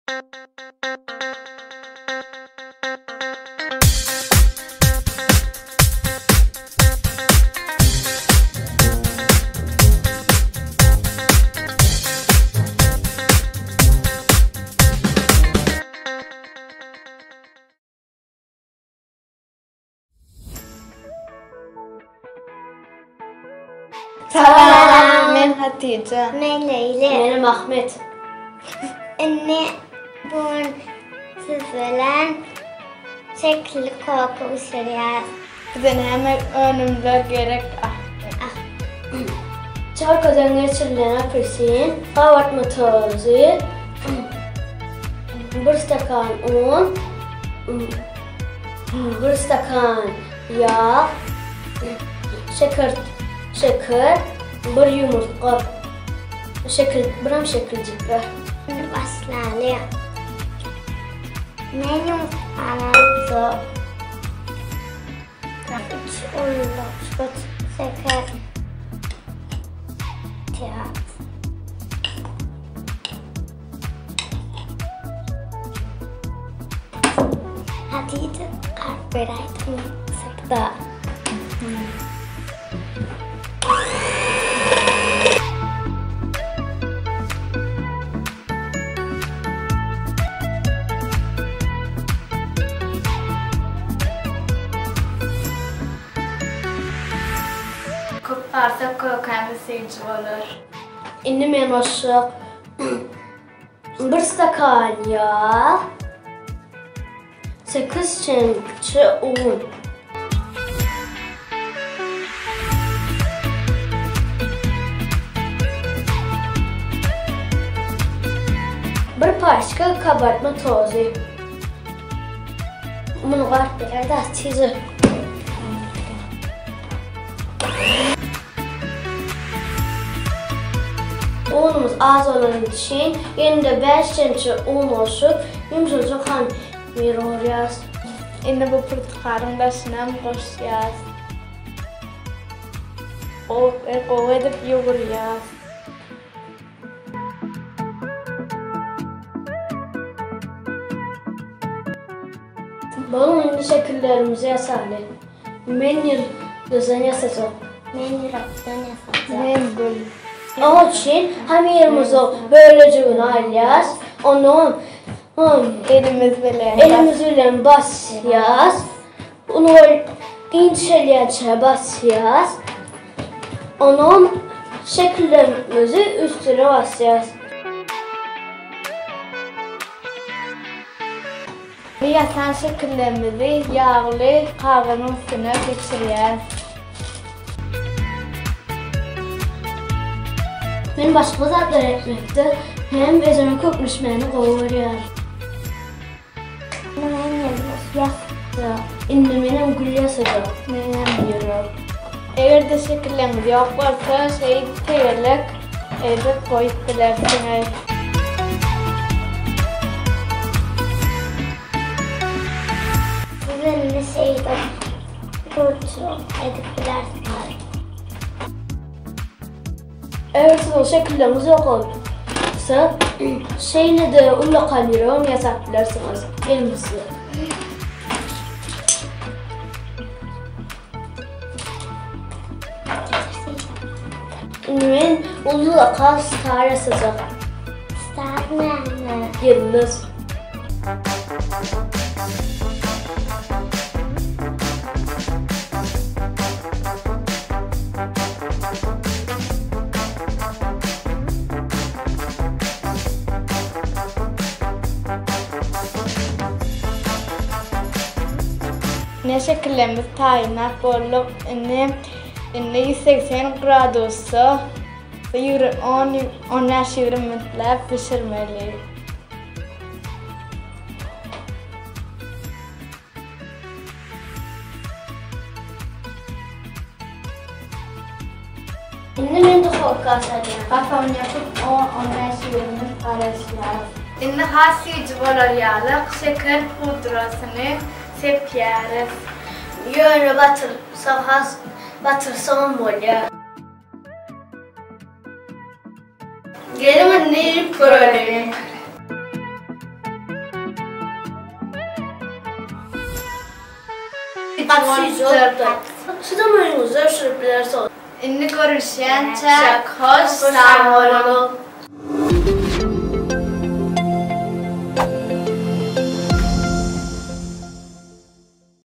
Salam, ben Hatice. Ben Leyla. Benim Ahmet. Anne, bugün sizlerle şekilli korku pişiriyoruz. Bizden hemen önümde gerek Çarkadan geçirilen apelsin, kabartma tozu, bir stakan un, bir stakan yağ, şeker, bir yumurta, biram şekilcikler. Şimdi başlayalım. Ben yumurtalarımızı 3 unlu şeker Hatice karbüratörü sıktı. Koparsa kokağını seyirci olur. Şimdi ben aşağı bir stakan yağ, 8 çenkçe un. Bir parça kabartma tozu. Bunu kartlara da çizim. Unumuz az olan için yerinde 5 çenkçe un olsun. Yumuşacık hamur oluyoruz. Şimdi bu portakalın başına koşacağız. O edip yoğuracağız. Balon indi şekillerimizi yasalım. Ben yıldızını yasacağım. Ben yıraktan yapacağım. Ben gül. Onun için hamurumuzu böylece alacağız. Onu elimizle basacağız. Onu inceleyeceğe basacağız. Onun şekillerimizi üstüne basacağız. Yatan şekillerimizi yağlı kahvenin üstüne geçireceğiz. Ben başka zatlar etmekte hem ezeme kokmuşmanı kavuruyor. Ben yıldız yaptım. Şimdi benim gül yasacağım. Benim diyorum. Eğer de şekillerimiz yok varsa teyirlik edip koyup bilersiniz. Sizin de şeyde kurtu edip bilersiniz. Evet, o şekillerimiz yok olursa şeyle de ulla kalıyorum yasaklarsanız elimizi. Ben ulla kas tarasacağım. İsterler mi? Yıldız. Ne şekillerimiz tayinat bolup inni 180 gradusa 10-20 minutlar pişirmeliyiz. Şimdi ben de korkasacağım. Kafamı yapıp 10-15 minut arasıyız. Şimdi hasiyeci olarak şeker pudrasını sepiyoruz. Yönü batırsam oluyor. Gelin ne problemi? olubdur. Sizin oyununuzu öşürüp bilərsiniz. İndi görüşəncə xoş, sağ olun.